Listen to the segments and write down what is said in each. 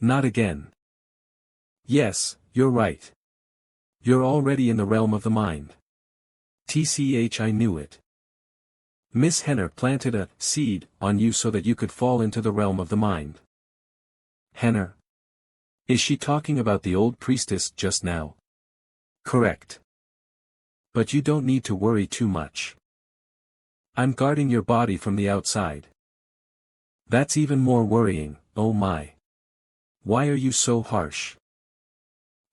Not again. Yes, you're right. You're already in the realm of the mind. TCH, I knew it. Miss Henner planted a seed on you so that you could fall into the realm of the mind. Henner? Is she talking about the old priestess just now? Correct. But you don't need to worry too much. I'm guarding your body from the outside. That's even more worrying, oh my. Why are you so harsh?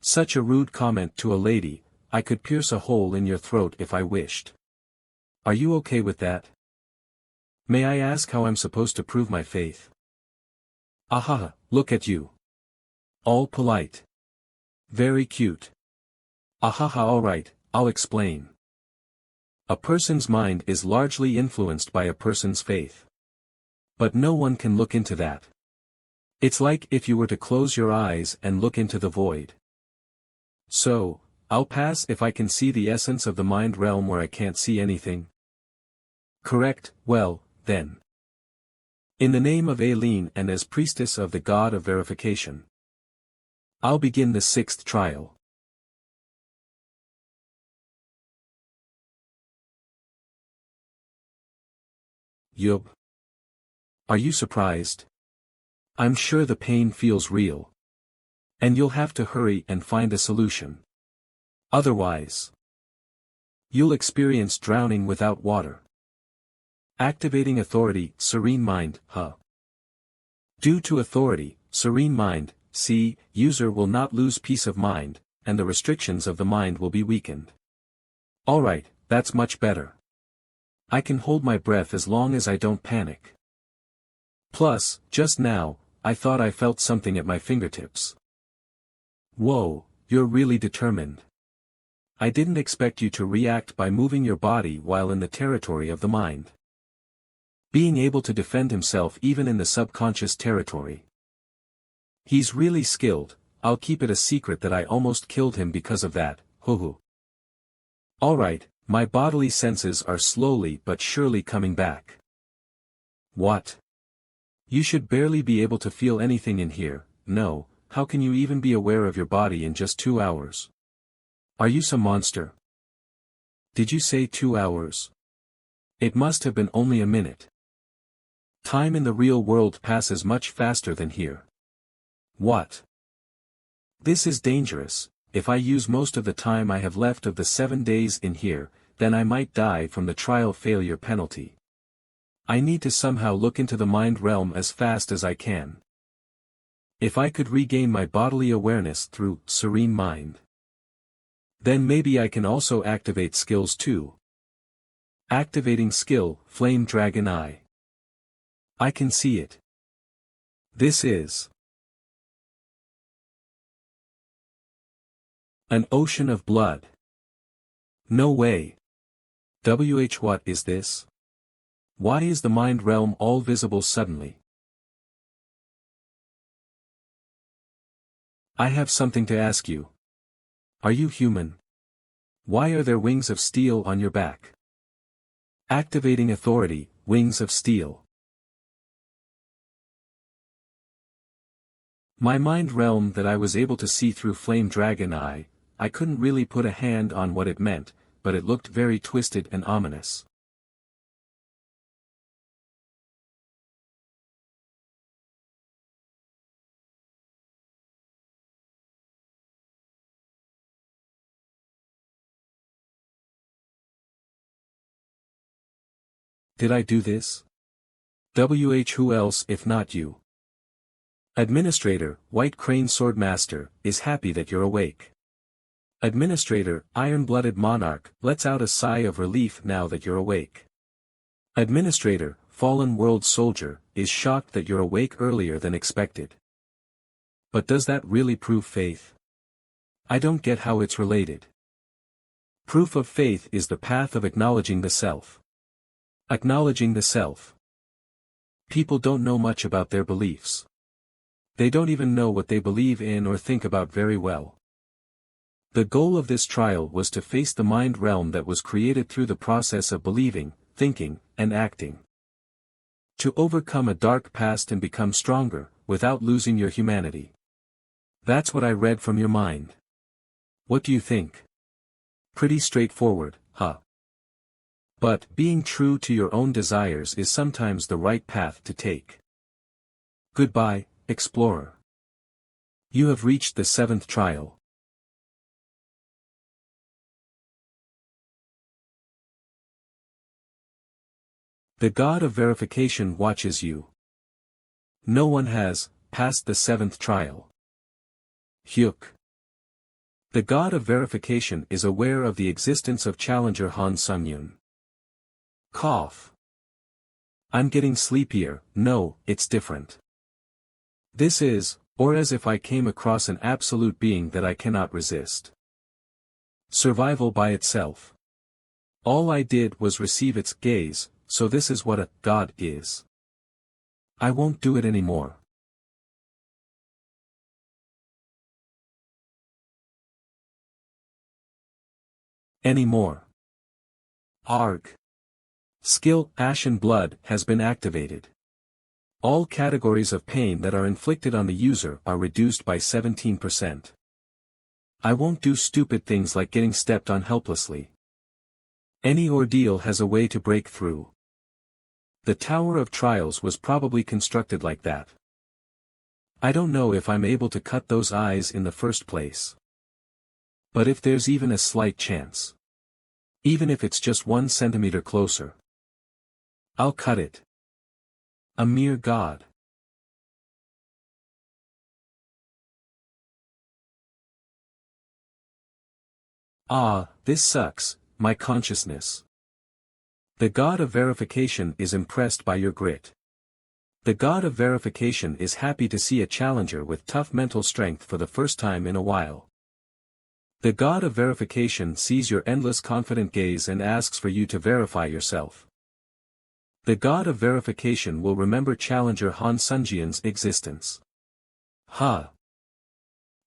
Such a rude comment to a lady. I could pierce a hole in your throat if I wished. Are you okay with that? May I ask how I'm supposed to prove my faith? Ahaha, look at you. All polite. Very cute. Ahaha, alright, I'll explain. A person's mind is largely influenced by a person's faith. But no one can look into that. It's like if you were to close your eyes and look into the void. So, I'll pass if I can see the essence of the mind realm where I can't see anything. Correct, well, then. In the name of Aileen and as priestess of the god of verification, I'll begin the 6th trial. Yup. Are you surprised? I'm sure the pain feels real. And you'll have to hurry and find a solution. Otherwise, you'll experience drowning without water. Activating authority, serene mind, Due to authority, serene mind, user will not lose peace of mind, and the restrictions of the mind will be weakened. Alright, that's much better. I can hold my breath as long as I don't panic. Plus, just now, I thought I felt something at my fingertips. Whoa, you're really determined. I didn't expect you to react by moving your body while in the territory of the mind. Being able to defend himself even in the subconscious territory. He's really skilled. I'll keep it a secret that I almost killed him because of that, hoo. Alright, my bodily senses are slowly but surely coming back. What? You should barely be able to feel anything in here. No, how can you even be aware of your body in just 2 hours? Are you some monster? Did you say 2 hours? It must have been only a minute. Time in the real world passes much faster than here. What? This is dangerous. If I use most of the time I have left of the 7 days in here, then I might die from the trial failure penalty. I need to somehow look into the mind realm as fast as I can. If I could regain my bodily awareness through serene mind, then maybe I can also activate skills too. Activating skill, Flame Dragon Eye. I can see it. This is an ocean of blood. No way. What is this? Why is the mind realm all visible suddenly? I have something to ask you. Are you human? Why are there wings of steel on your back? Activating authority, Wings of Steel. My mind realm that I was able to see through Flame Dragon Eye, I couldn't really put a hand on what it meant, but it looked very twisted and ominous. Did I do this? Who else if not you? Administrator, White Crane Swordmaster, is happy that you're awake. Administrator, Iron-Blooded Monarch, lets out a sigh of relief now that you're awake. Administrator, Fallen World Soldier, is shocked that you're awake earlier than expected. But does that really prove faith? I don't get how it's related. Proof of faith is the path of acknowledging the self. Acknowledging the self. People don't know much about their beliefs. They don't even know what they believe in or think about very well. The goal of this trial was to face the mind realm that was created through the process of believing, thinking, and acting. To overcome a dark past and become stronger, without losing your humanity. That's what I read from your mind. What do you think? Pretty straightforward, huh? But, being true to your own desires is sometimes the right path to take. Goodbye, explorer. You have reached the 7th trial. The God of verification watches you. No one has passed the 7th trial. Hyuk. The God of verification is aware of the existence of challenger Han Sung-yoon. Cough. I'm getting sleepier. No, it's different. This is, or as if I came across an absolute being that I cannot resist. Survival by itself. All I did was receive its gaze, so this is what a God is. I won't do it anymore. Anymore. Arg. Skill Ashen Blood has been activated. All categories of pain that are inflicted on the user are reduced by 17%. I won't do stupid things like getting stepped on helplessly. Any ordeal has a way to break through. The Tower of Trials was probably constructed like that. I don't know if I'm able to cut those eyes in the first place. But if there's even a slight chance. Even if it's just 1 centimeter closer. I'll cut it. A mere God. Ah, this sucks, my consciousness. The God of verification is impressed by your grit. The God of verification is happy to see a challenger with tough mental strength for the first time in a while. The God of verification sees your endless confident gaze and asks for you to verify yourself. The God of verification will remember challenger Han Sung-yoon's existence. Ha!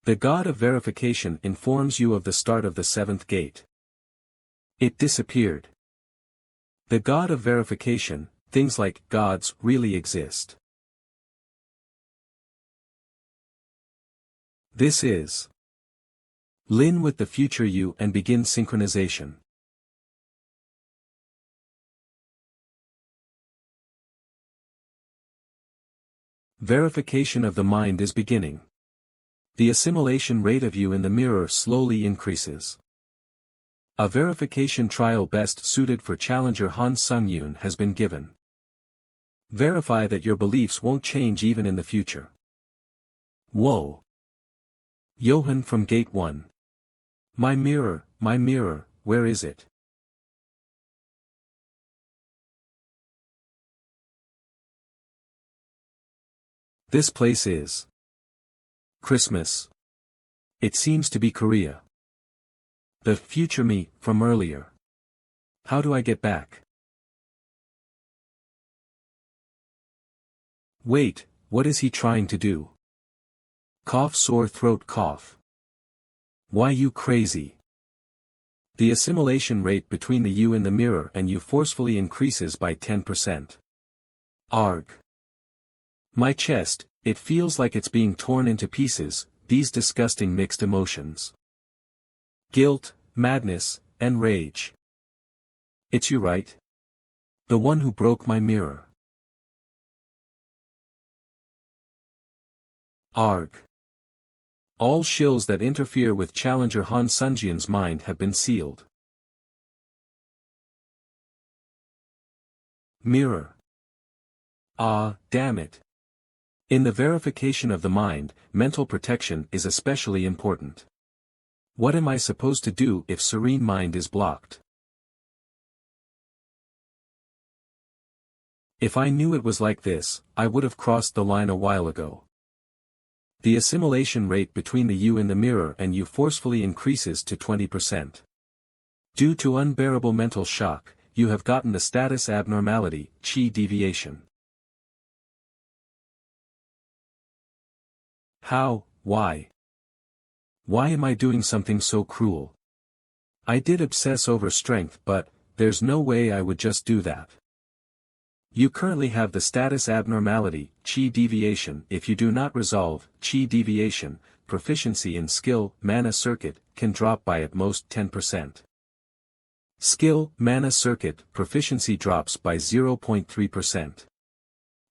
The God of verification informs you of the start of the 7th gate. It disappeared. The God of verification, things like gods really exist. This is Lin with the future you and begin synchronization. Verification of the mind is beginning. The assimilation rate of you in the mirror slowly increases. A verification trial best suited for challenger Han Sung-yoon has been given. Verify that your beliefs won't change even in the future. Whoa! Johan from Gate 1. My mirror, where is it? This place is Christmas. It seems to be Korea. The future me, from earlier. How do I get back? Wait, what is he trying to do? Cough sore throat cough. Why you crazy? The assimilation rate between the you in the mirror and you forcefully increases by 10%. Arg. My chest, it feels like it's being torn into pieces, these disgusting mixed emotions. Guilt, madness, and rage. It's you, right? The one who broke my mirror. Arg. All shills that interfere with challenger Han Sung-yoon's mind have been sealed. Mirror. Ah, damn it. In the verification of the mind, mental protection is especially important. What am I supposed to do if serene mind is blocked? If I knew it was like this, I would have crossed the line a while ago. The assimilation rate between the you in the mirror and you forcefully increases to 20%. Due to unbearable mental shock, you have gotten the status abnormality, chi deviation. How, why? Why am I doing something so cruel? I did obsess over strength, but there's no way I would just do that. You currently have the status abnormality, chi deviation. If you do not resolve chi deviation, proficiency in skill, mana circuit, can drop by at most 10%. Skill, mana circuit, proficiency drops by 0.3%.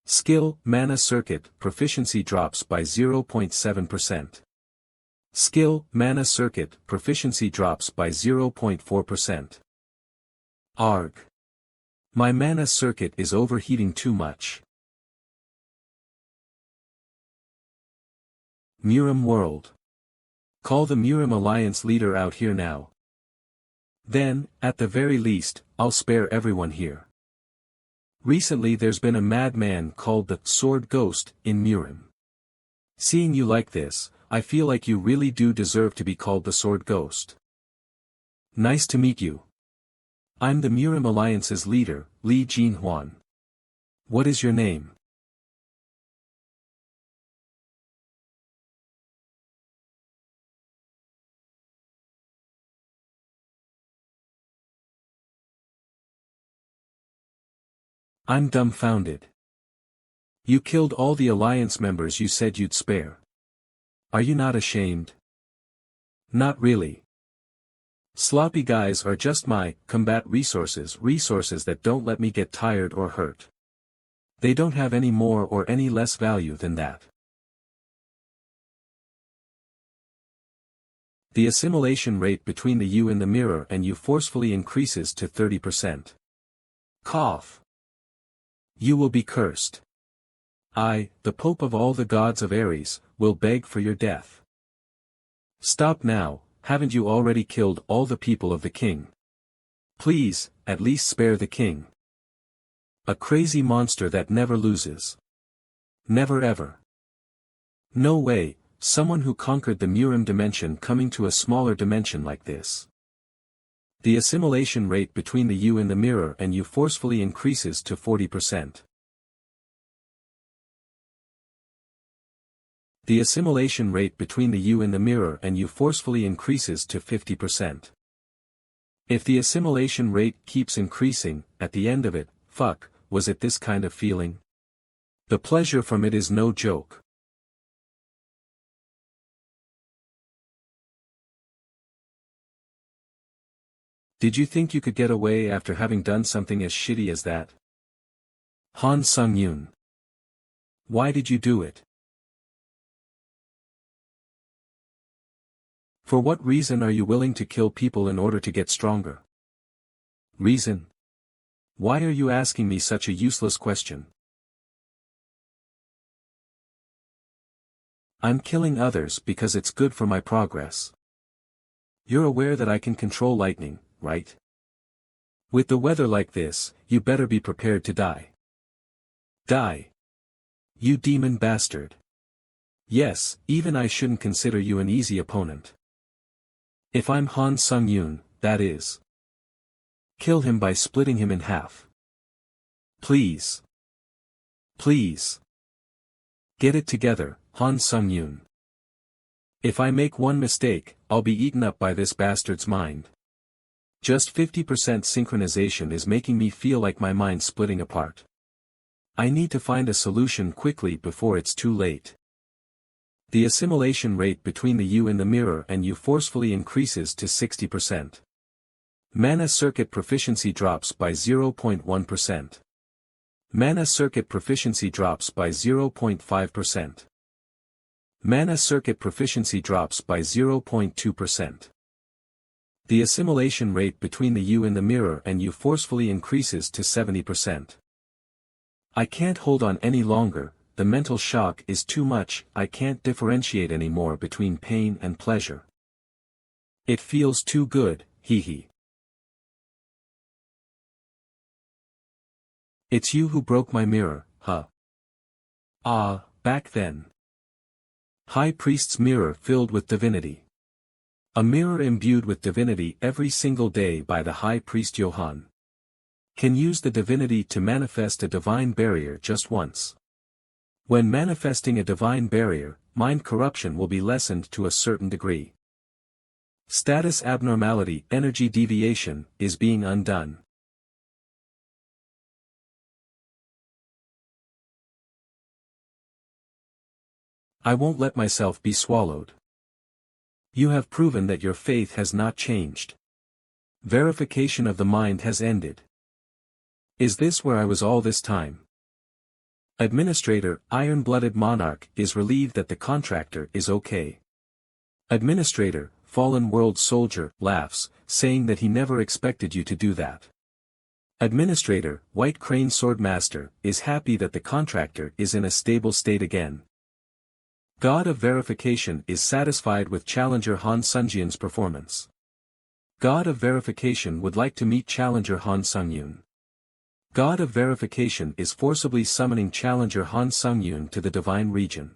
Skill, mana circuit, proficiency drops by 0.7%. Skill, mana circuit, proficiency drops by 0.4%. Arg. My mana circuit is overheating too much. Murim World. Call the Murim Alliance leader out here now. Then, at the very least, I'll spare everyone here. Recently there's been a madman called the Sword Ghost in Murim. Seeing you like this, I feel like you really do deserve to be called the Sword Ghost. Nice to meet you. I'm the Murim Alliance's leader, Li Jinhuan. What is your name? I'm dumbfounded. You killed all the Alliance members you said you'd spare. Are you not ashamed? Not really. Sloppy guys are just my combat resources that don't let me get tired or hurt. They don't have any more or any less value than that. The assimilation rate between the you in the mirror and you forcefully increases to 30%. Cough. You will be cursed. I, the Pope of all the gods of Ares, will beg for your death. Stop now, haven't you already killed all the people of the king? Please, at least spare the king. A crazy monster that never loses. Never ever. No way, someone who conquered the Murim dimension coming to a smaller dimension like this. The assimilation rate between the you in the mirror and you forcefully increases to 40%. The assimilation rate between the you in the mirror and you forcefully increases to 50%. If the assimilation rate keeps increasing, at the end of it, fuck, was it this kind of feeling? The pleasure from it is no joke. Did you think you could get away after having done something as shitty as that? Han Sung-yoon. Why did you do it? For what reason are you willing to kill people in order to get stronger? Reason? Why are you asking me such a useless question? I'm killing others because it's good for my progress. You're aware that I can control lightning, right? With the weather like this, you better be prepared to die. Die. You demon bastard. Yes, even I shouldn't consider you an easy opponent. If I'm Han Sung-yoon, that is. Kill him by splitting him in half. Please. Please. Get it together, Han Sung-yoon. If I make one mistake, I'll be eaten up by this bastard's mind. Just 50% synchronization is making me feel like my mind's splitting apart. I need to find a solution quickly before it's too late. The assimilation rate between the you in the mirror and you forcefully increases to 60%. Mana circuit proficiency drops by 0.1%. Mana circuit proficiency drops by 0.5%. Mana circuit proficiency drops by 0.2%. The assimilation rate between the you in the mirror and you forcefully increases to 70%. I can't hold on any longer, the mental shock is too much, I can't differentiate anymore between pain and pleasure. It feels too good, hee hee. It's you who broke my mirror, huh? Ah, back then. High Priest's mirror filled with divinity. A mirror imbued with divinity every single day by the High Priest Johann. Can use the divinity to manifest a divine barrier just once. When manifesting a divine barrier, mind corruption will be lessened to a certain degree. Status abnormality, energy deviation, is being undone. I won't let myself be swallowed. You have proven that your faith has not changed. Verification of the mind has ended. Is this where I was all this time? Administrator, Iron-Blooded Monarch, is relieved that the contractor is okay. Administrator, Fallen World Soldier, laughs, saying that he never expected you to do that. Administrator, White Crane Swordmaster, is happy that the contractor is in a stable state again. God of Verification is satisfied with Challenger Han Sungyun's performance. God of Verification would like to meet Challenger Han Sungyun. God of Verification is forcibly summoning Challenger Han Sungyun to the Divine Region.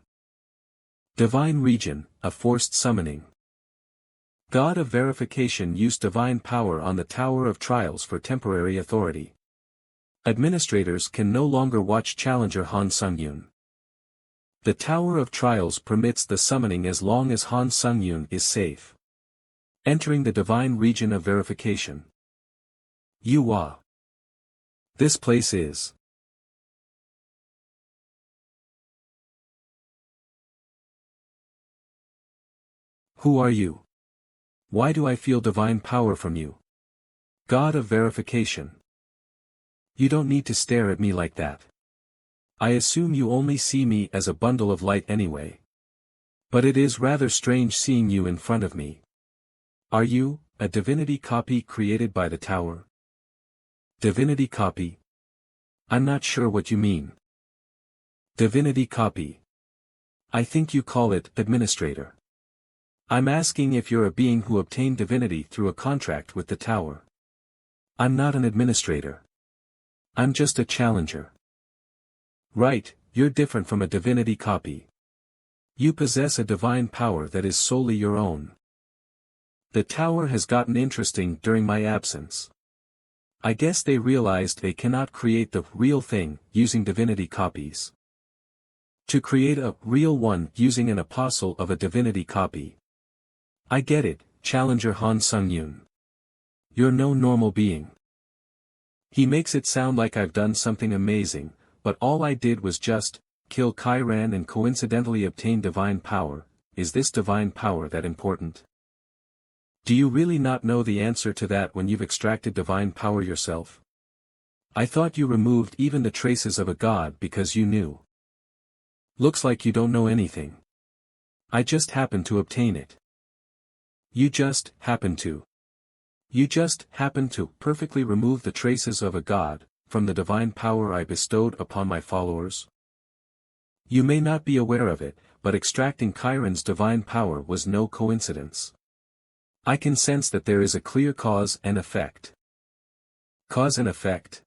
Divine Region, a forced summoning. God of Verification used divine power on the Tower of Trials for temporary authority. Administrators can no longer watch Challenger Han Sungyun. The Tower of Trials permits the summoning as long as Han Sungyun is safe. Entering the Divine Region of Verification. Yuhua. This place is. Who are you? Why do I feel divine power from you? God of Verification. You don't need to stare at me like that. I assume you only see me as a bundle of light anyway. But it is rather strange seeing you in front of me. Are you, a divinity copy created by the tower? Divinity copy? I'm not sure what you mean. Divinity copy. I think you call it administrator. I'm asking if you're a being who obtained divinity through a contract with the tower. I'm not an administrator. I'm just a challenger. Right, you're different from a divinity copy. You possess a divine power that is solely your own. The tower has gotten interesting during my absence. I guess they realized they cannot create the real thing using divinity copies. To create a real one using an apostle of a divinity copy. I get it, Challenger Han Sungyun. You're no normal being. He makes it sound like I've done something amazing, but all I did was just kill Chiron and coincidentally obtain divine power. Is this divine power that important? Do you really not know the answer to that when you've extracted divine power yourself? I thought you removed even the traces of a god because you knew. Looks like you don't know anything. I just happened to obtain it. You just happened to. You just happened to perfectly remove the traces of a god from the divine power I bestowed upon my followers? You may not be aware of it, but extracting Chiron's divine power was no coincidence. I can sense that there is a clear cause and effect. Cause and effect?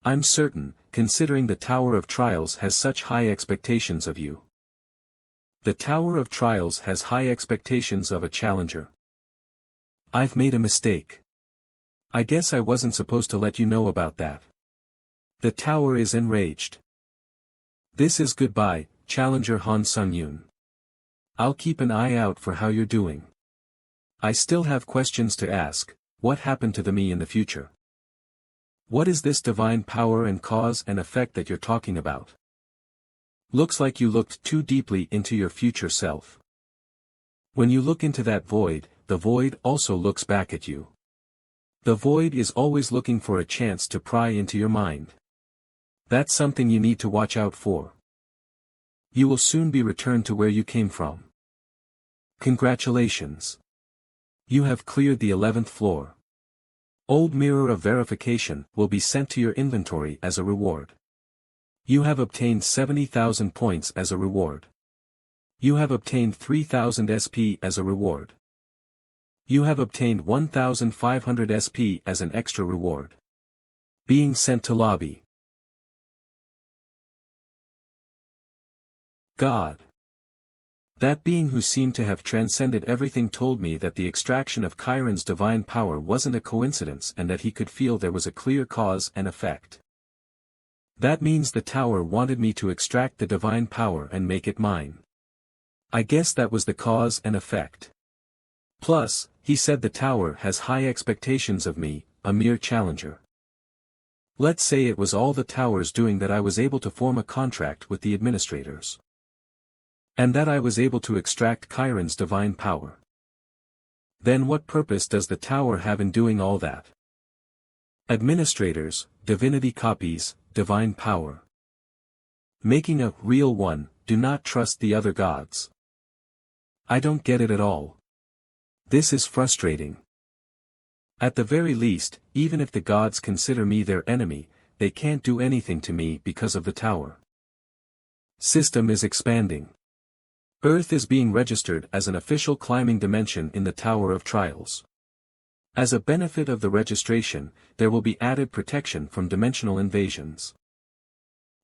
I'm certain, considering the Tower of Trials has such high expectations of you. The Tower of Trials has high expectations of a challenger. I've made a mistake. I guess I wasn't supposed to let you know about that. The tower is enraged. This is goodbye, Challenger Han Sungyun. I'll keep an eye out for how you're doing. I still have questions to ask. What happened to the me in the future? What is this divine power and cause and effect that you're talking about? Looks like you looked too deeply into your future self. When you look into that void, the void also looks back at you. The void is always looking for a chance to pry into your mind. That's something you need to watch out for. You will soon be returned to where you came from. Congratulations. You have cleared the 11th floor. Old Mirror of Verification will be sent to your inventory as a reward. You have obtained 70,000 points as a reward. You have obtained 3,000 SP as a reward. You have obtained 1,500 SP as an extra reward. Being sent to lobby. God. That being who seemed to have transcended everything told me that the extraction of Chiron's divine power wasn't a coincidence and that he could feel there was a clear cause and effect. That means the tower wanted me to extract the divine power and make it mine. I guess that was the cause and effect. Plus, he said the tower has high expectations of me, a mere challenger. Let's say it was all the tower's doing that I was able to form a contract with the administrators. And that I was able to extract Chiron's divine power. Then what purpose does the tower have in doing all that? Administrators, divinity copies, divine power. Making a real one, do not trust the other gods. I don't get it at all. This is frustrating. At the very least, even if the gods consider me their enemy, they can't do anything to me because of the tower. System is expanding. Earth is being registered as an official climbing dimension in the Tower of Trials. As a benefit of the registration, there will be added protection from dimensional invasions.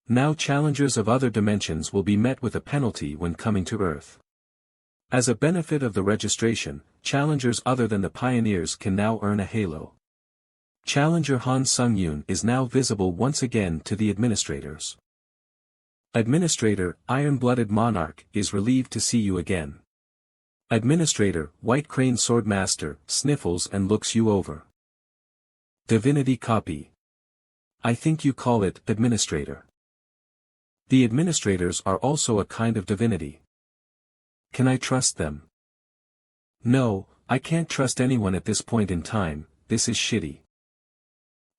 Now challengers of other dimensions will be met with a penalty when coming to Earth. As a benefit of the registration, challengers other than the pioneers can now earn a halo. Challenger Han Sung-yoon is now visible once again to the administrators. Administrator, Iron-Blooded Monarch, is relieved to see you again. Administrator, White Crane Swordmaster, sniffles and looks you over. Divinity copy. I think you call it Administrator. The administrators are also a kind of divinity. Can I trust them? No, I can't trust anyone at this point in time. This is shitty.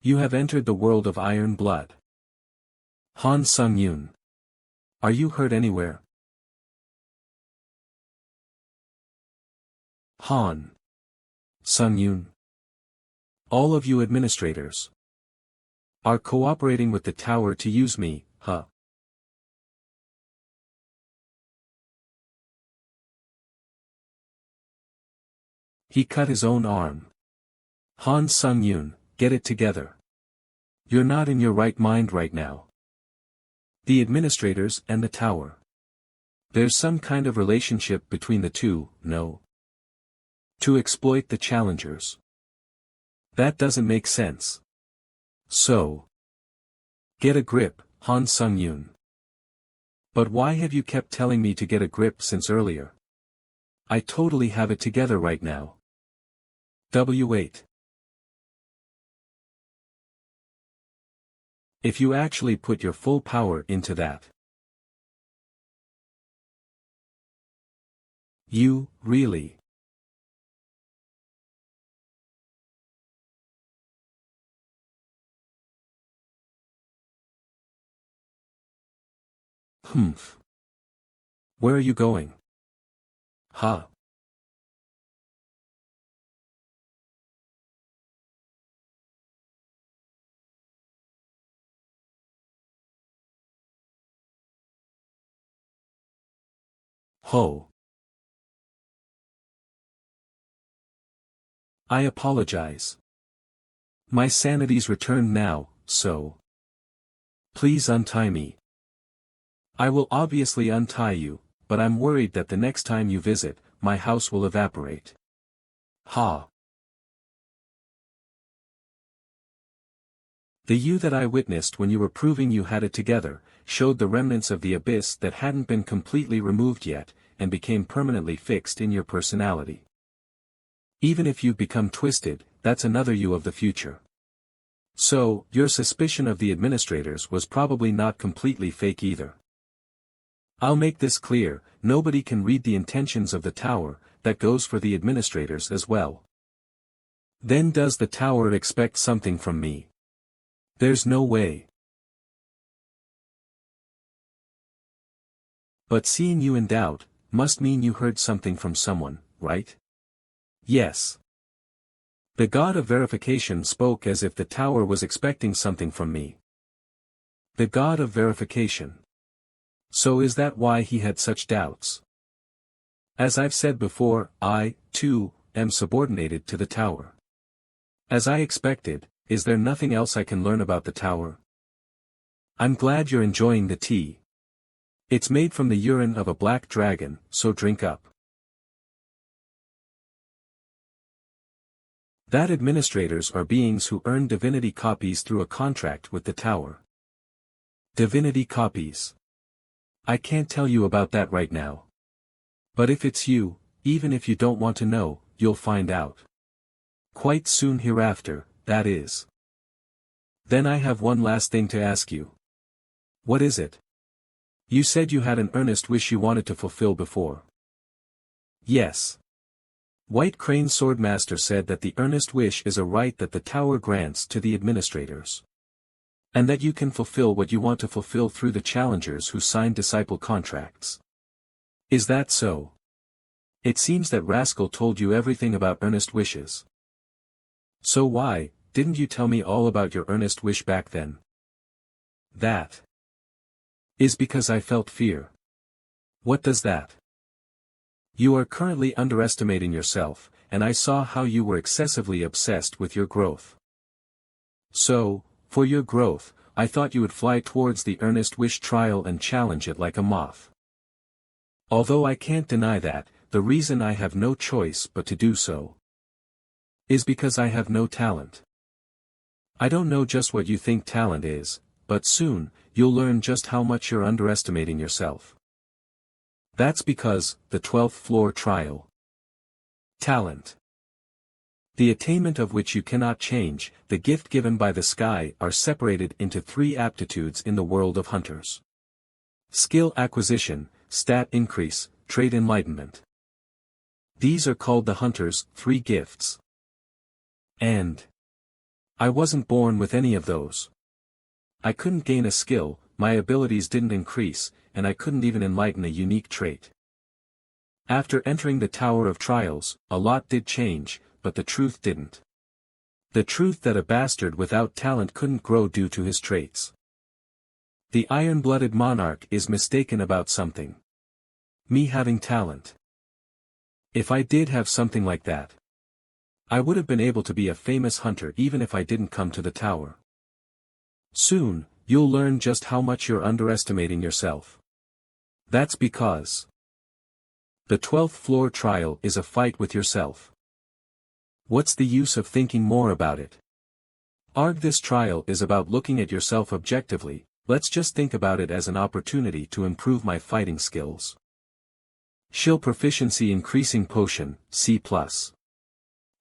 You have entered the world of Iron Blood. Han Sung-yoon. Are you hurt anywhere? Han Sung-yoon. All of you administrators are cooperating with the tower to use me, huh? He cut his own arm. Han Sung-yoon, get it together. You're not in your right mind right now. The administrators and the tower. There's some kind of relationship between the two, no? To exploit the challengers. That doesn't make sense. So. Get a grip, Han Sung-yoon. But why have you kept telling me to get a grip since earlier? I totally have it together right now. W8. If you actually put your full power into that. You, really? Humph. Where are you going? Huh? Ho. I apologize. My sanity's returned now, so. Please untie me. I will obviously untie you, but I'm worried that the next time you visit, my house will evaporate. Ha. The you that I witnessed when you were proving you had it together, showed the remnants of the abyss that hadn't been completely removed yet, and became permanently fixed in your personality. Even if you've become twisted, that's another you of the future. So, your suspicion of the administrators was probably not completely fake either. I'll make this clear, nobody can read the intentions of the tower, that goes for the administrators as well. Then does the tower expect something from me? There's no way. But seeing you in doubt, must mean you heard something from someone, right? Yes. The god of verification spoke as if the tower was expecting something from me. The god of verification. So is that why he had such doubts? As I've said before, I, too, am subordinated to the tower. As I expected, is there nothing else I can learn about the tower? I'm glad you're enjoying the tea. It's made from the urine of a black dragon, so drink up. That administrators are beings who earn divinity copies through a contract with the tower. Divinity copies. I can't tell you about that right now. But if it's you, even if you don't want to know, you'll find out. Quite soon hereafter, that is. Then I have one last thing to ask you. What is it? You said you had an earnest wish you wanted to fulfill before. Yes. White Crane Swordmaster said that the earnest wish is a right that the tower grants to the administrators. And that you can fulfill what you want to fulfill through the challengers who sign disciple contracts. Is that so? It seems that Rascal told you everything about earnest wishes. So why didn't you tell me all about your earnest wish back then? That is because I felt fear. What does that? You are currently underestimating yourself, and I saw how you were excessively obsessed with your growth. So, for your growth, I thought you would fly towards the earnest wish trial and challenge it like a moth. Although I can't deny that, the reason I have no choice but to do so is because I have no talent. I don't know just what you think talent is, but soon, you'll learn just how much you're underestimating yourself. That's because, the 12th floor trial. Talent. The attainment of which you cannot change, the gift given by the sky are separated into 3 aptitudes in the world of hunters. Skill acquisition, stat increase, trait enlightenment. These are called the hunter's 3 gifts. And I wasn't born with any of those. I couldn't gain a skill, my abilities didn't increase, and I couldn't even enlighten a unique trait. After entering the Tower of Trials, a lot did change, but the truth didn't. The truth that a bastard without talent couldn't grow due to his traits. The iron-blooded monarch is mistaken about something. Me having talent. If I did have something like that, I would have been able to be a famous hunter even if I didn't come to the tower. Soon, you'll learn just how much you're underestimating yourself. That's because the 12th floor trial is a fight with yourself. What's the use of thinking more about it? This trial is about looking at yourself objectively, let's just think about it as an opportunity to improve my fighting skills. Shield proficiency increasing potion, C+.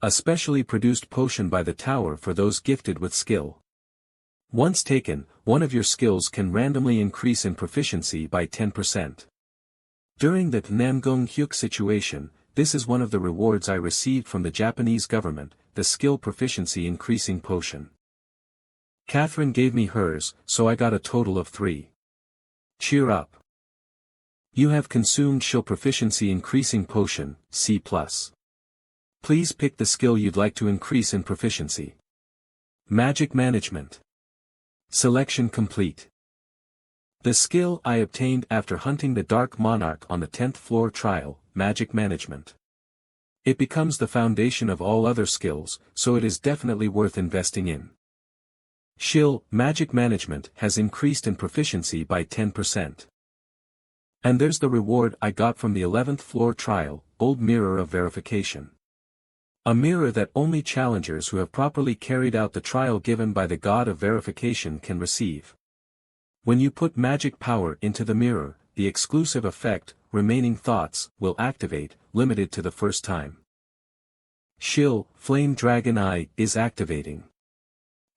A specially produced potion by the tower for those gifted with skill. Once taken, one of your skills can randomly increase in proficiency by 10%. During the Namgung Hyuk situation, this is one of the rewards I received from the Japanese government, the skill proficiency increasing potion. Catherine gave me hers, so I got a total of 3. Cheer up. You have consumed shield proficiency increasing potion, C+. Please pick the skill you'd like to increase in proficiency. Magic management. Selection complete. The skill I obtained after hunting the Dark Monarch on the 10th floor trial, magic management. It becomes the foundation of all other skills, so it is definitely worth investing in. Shield, magic management has increased in proficiency by 10%. And there's the reward I got from the 11th floor trial, Old Mirror of Verification. A mirror that only challengers who have properly carried out the trial given by the God of Verification can receive. When you put magic power into the mirror, the exclusive effect, Remaining Thoughts, will activate, limited to the first time. Shield, Flame Dragon Eye, is activating.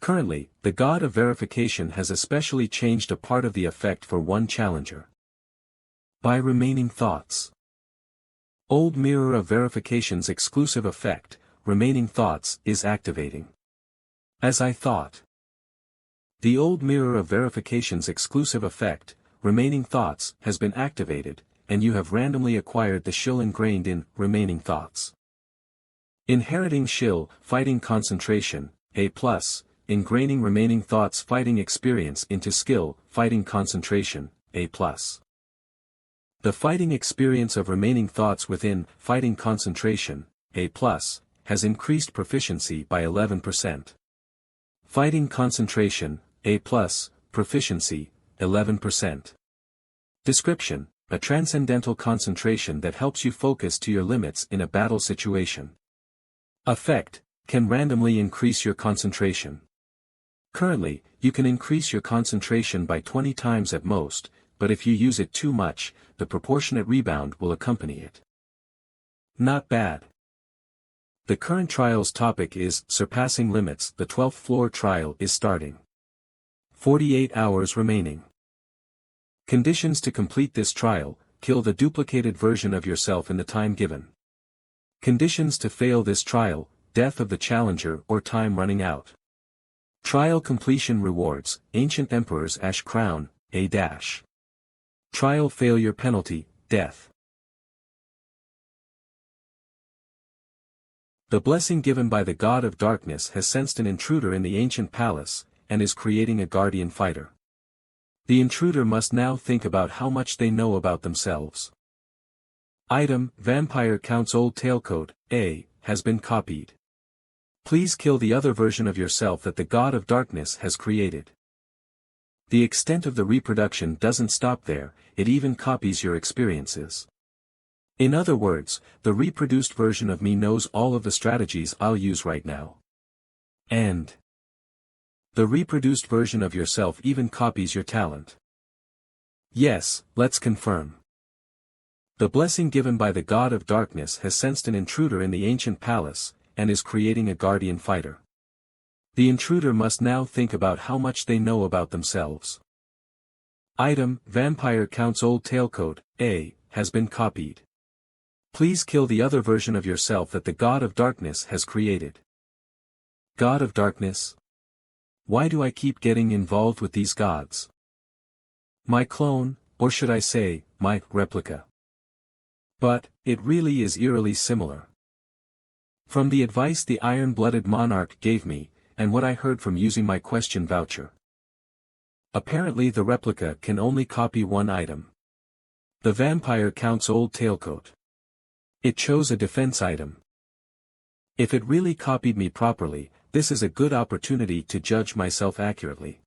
Currently, the God of Verification has especially changed a part of the effect for one challenger. By Remaining Thoughts. Old Mirror of Verification's exclusive effect, Remaining Thoughts, is activating. As I thought. The Old Mirror of Verification's exclusive effect, Remaining Thoughts, has been activated, and you have randomly acquired the shield ingrained in Remaining Thoughts. Inheriting shield, Fighting Concentration, A+, ingraining Remaining Thoughts fighting experience into skill, Fighting Concentration, A+. The fighting experience of Remaining Thoughts within Fighting Concentration, A+, has increased proficiency by 11%. Fighting Concentration, A+, proficiency, 11%. Description: a transcendental concentration that helps you focus to your limits in a battle situation. Effect: can randomly increase your concentration. Currently, you can increase your concentration by 20 times at most, but if you use it too much, the proportionate rebound will accompany it. Not bad. The current trial's topic is Surpassing Limits. The 12th floor trial is starting. 48 hours remaining. Conditions to complete this trial: kill the duplicated version of yourself in the time given. Conditions to fail this trial: death of the challenger or time running out. Trial completion rewards: Ancient Emperor's Ash Crown, A-. Trial failure penalty: death. The blessing given by the God of Darkness has sensed an intruder in the ancient palace, and is creating a guardian fighter. The intruder must now think about how much they know about themselves. Item: Vampire Count's old tailcoat, A, has been copied. Please kill the other version of yourself that the God of Darkness has created. The extent of the reproduction doesn't stop there, it even copies your experiences. In other words, the reproduced version of me knows all of the strategies I'll use right now. And the reproduced version of yourself even copies your talent. Yes, let's confirm. The blessing given by the God of Darkness has sensed an intruder in the ancient palace, and is creating a guardian fighter. The intruder must now think about how much they know about themselves. Item: Vampire Count's old tailcoat, A, has been copied. Please kill the other version of yourself that the God of Darkness has created. God of Darkness? Why do I keep getting involved with these gods? My clone, or should I say, my replica. But, it really is eerily similar. From the advice the iron-blooded monarch gave me, and what I heard from using my question voucher. Apparently the replica can only copy one item. The Vampire Count's old tailcoat. It chose a defense item. If it really copied me properly, this is a good opportunity to judge myself accurately.